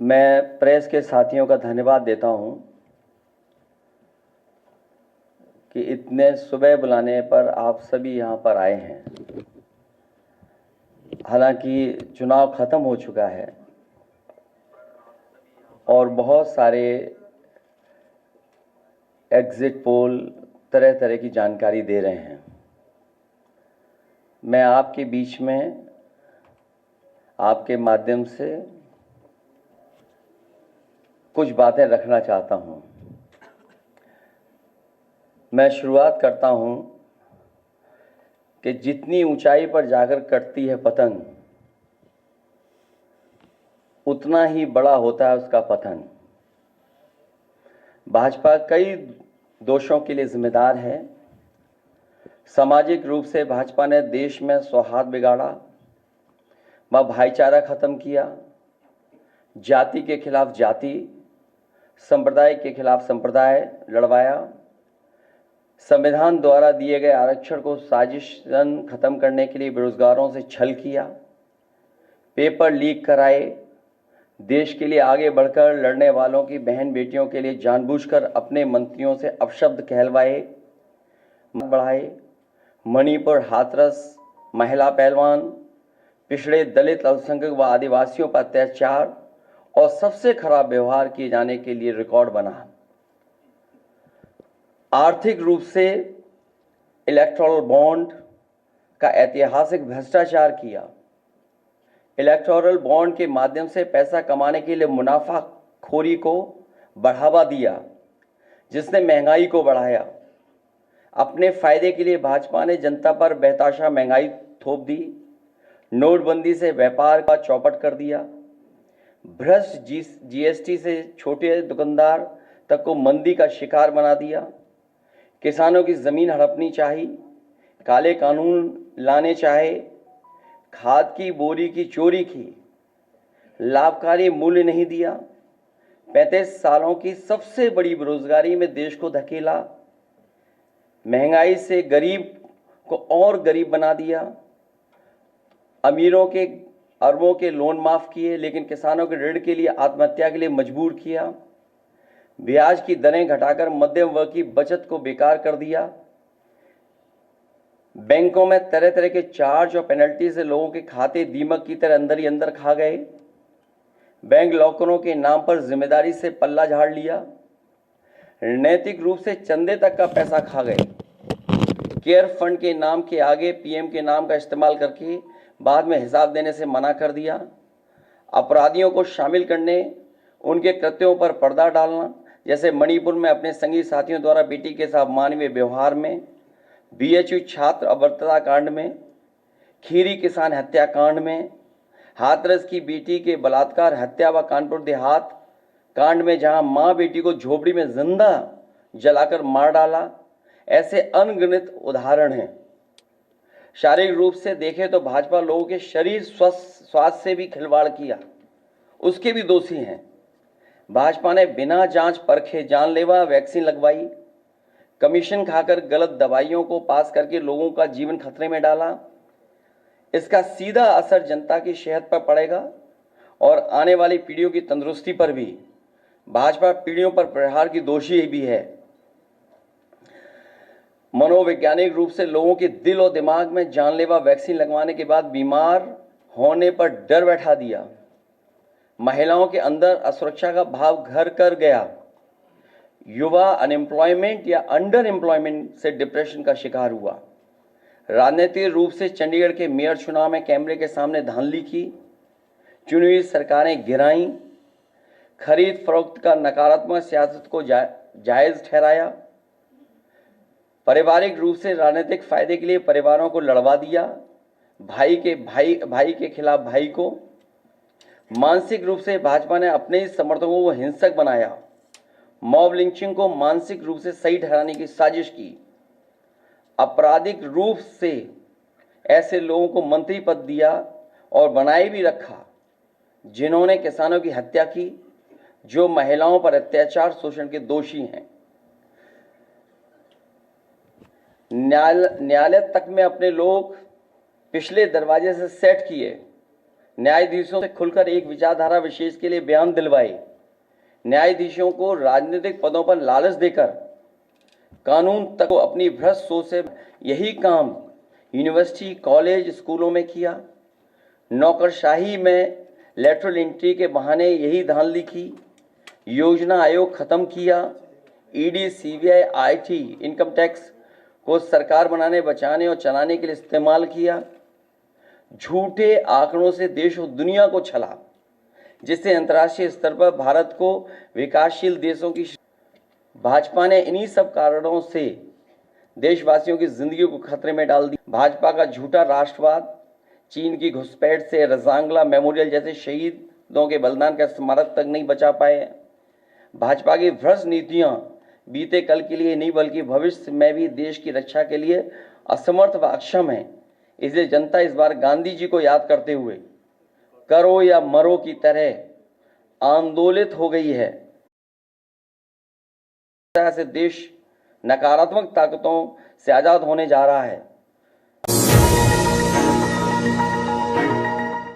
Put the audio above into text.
मैं प्रेस के साथियों का धन्यवाद देता हूं कि इतने सुबह बुलाने पर आप सभी यहां पर आए हैं। हालांकि चुनाव ख़त्म हो चुका है और बहुत सारे एग्ज़िट पोल तरह तरह की जानकारी दे रहे हैं। मैं आपके बीच में आपके माध्यम से कुछ बातें रखना चाहता हूं। मैं शुरुआत करता हूं कि जितनी ऊंचाई पर जाकर कटती है पतंग, उतना ही बड़ा होता है उसका पतन। भाजपा कई दोषों के लिए जिम्मेदार है। सामाजिक रूप से भाजपा ने देश में सौहार्द बिगाड़ा, व भाईचारा खत्म किया, जाति के खिलाफ जाति, संप्रदाय के खिलाफ संप्रदाय लड़वाया, संविधान द्वारा दिए गए आरक्षण को साजिशन खत्म करने के लिए बेरोजगारों से छल किया, पेपर लीक कराए, देश के लिए आगे बढ़कर लड़ने वालों की बहन बेटियों के लिए जानबूझकर अपने मंत्रियों से अपशब्द कहलवाए, बढ़ाए, मणिपुर हाथरस, महिला पहलवान, पिछड़े दलित, अल्पसंख्यक व आदिवासियों पर अत्याचार और सबसे खराब व्यवहार किए जाने के लिए रिकॉर्ड बना। आर्थिक रूप से इलेक्टोरल बॉन्ड का ऐतिहासिक भ्रष्टाचार किया। इलेक्टोरल बॉन्ड के माध्यम से पैसा कमाने के लिए मुनाफाखोरी को बढ़ावा दिया, जिसने महंगाई को बढ़ाया। अपने फायदे के लिए भाजपा ने जनता पर बेतहाशा महंगाई थोप दी। नोटबंदी से व्यापार का चौपट कर दिया। भ्रष्ट जीएसटी से छोटे दुकानदार तक को मंदी का शिकार बना दिया। किसानों की जमीन हड़पनी चाहिए, काले कानून लाने चाहे, खाद की बोरी की चोरी की, लाभकारी मूल्य नहीं दिया, 35 सालों की सबसे बड़ी बेरोजगारी में देश को धकेला, महंगाई से गरीब को और गरीब बना दिया, अमीरों के अरबों के लोन माफ किए लेकिन किसानों के ऋण के लिए आत्महत्या के लिए मजबूर किया, ब्याज की दरें घटाकर मध्यम वर्ग की बचत को बेकार कर दिया, बैंकों में तरह तरह के चार्ज और पेनल्टी से लोगों के खाते दीमक की तरह अंदर ही अंदर खा गए। बैंक लॉकरों के नाम पर जिम्मेदारी से पल्ला झाड़ लिया। नैतिक रूप से चंदे तक का पैसा खा गए। केयर फंड के नाम के आगे पीएम के नाम का इस्तेमाल करके बाद में हिसाब देने से मना कर दिया। अपराधियों को शामिल करने, उनके कृत्यों पर पर्दा डालना, जैसे मणिपुर में अपने संगी साथियों द्वारा बेटी के साथ मानवीय व्यवहार में, बीएचयू छात्र अभद्रता कांड में, खीरी किसान हत्याकांड में, हाथरस की बेटी के बलात्कार हत्या व कानपुर देहात कांड में जहां मां बेटी को झोपड़ी में जिंदा जलाकर मार डाला, ऐसे अनगिनत उदाहरण हैं। शारीरिक रूप से देखें तो भाजपा लोगों के शरीर स्वास्थ्य से भी खिलवाड़ किया, उसके भी दोषी हैं। भाजपा ने बिना जांच परखे जानलेवा वैक्सीन लगवाई, कमीशन खाकर गलत दवाइयों को पास करके लोगों का जीवन खतरे में डाला। इसका सीधा असर जनता की सेहत पर पड़ेगा और आने वाली पीढ़ियों की तंदुरुस्ती पर भी। भाजपा पीढ़ियों पर प्रहार की दोषी भी है। मनोवैज्ञानिक रूप से लोगों के दिल और दिमाग में जानलेवा वैक्सीन लगवाने के बाद बीमार होने पर डर बैठा दिया। महिलाओं के अंदर असुरक्षा का भाव घर कर गया। युवा अनएम्प्लॉयमेंट या अंडर एम्प्लॉयमेंट से डिप्रेशन का शिकार हुआ। राजनीतिक रूप से चंडीगढ़ के मेयर चुनाव में कैमरे के सामने धांधली की, चुनी हुई सरकारें गिराईं, खरीद फरोख्त का नकारात्मक सियासत को जायज ठहराया, पारिवारिक रूप से राजनीतिक फायदे के लिए परिवारों को लड़वा दिया, भाई के खिलाफ भाई को। मानसिक रूप से भाजपा ने अपने ही समर्थकों को हिंसक बनाया, मॉब लिंचिंग को मानसिक रूप से सही ठहराने की साजिश की, आपराधिक रूप से ऐसे लोगों को मंत्री पद दिया और बनाए भी रखा जिन्होंने किसानों की हत्या की, जो महिलाओं पर अत्याचार शोषण के दोषी हैं। न्यायालय तक में अपने लोग पिछले दरवाजे से सेट किए, न्यायाधीशों से खुलकर एक विचारधारा विशेष के लिए बयान दिलवाए, न्यायाधीशों को राजनीतिक पदों पर लालच देकर कानून तक को अपनी भ्रष्ट सोच से यही काम यूनिवर्सिटी, कॉलेज, स्कूलों में किया। नौकरशाही में लेटरल एंट्री के बहाने यही धांधली की। योजना आयोग खत्म किया। ED, CBI, IT, income tax को सरकार बनाने, बचाने और चलाने के लिए इस्तेमाल किया। झूठे आंकड़ों से देश और दुनिया को छला, जिससे अंतर्राष्ट्रीय स्तर पर भारत को विकासशील देशों की भाजपा ने इन्हीं सब कारणों से देशवासियों की जिंदगी को खतरे में डाल दी। भाजपा का झूठा राष्ट्रवाद, चीन की घुसपैठ से रजांगला मेमोरियल जैसे शहीदों के बलिदान का स्मारक तक नहीं बचा पाए। भाजपा की भ्रष्ट नीतियां बीते कल के लिए नहीं बल्कि भविष्य में भी देश की रक्षा के लिए असमर्थ व अक्षम है। इसलिए जनता इस बार गांधी जी को याद करते हुए करो या मरो की तरह आंदोलित हो गई है। से देश नकारात्मक ताकतों से आजाद होने जा रहा है।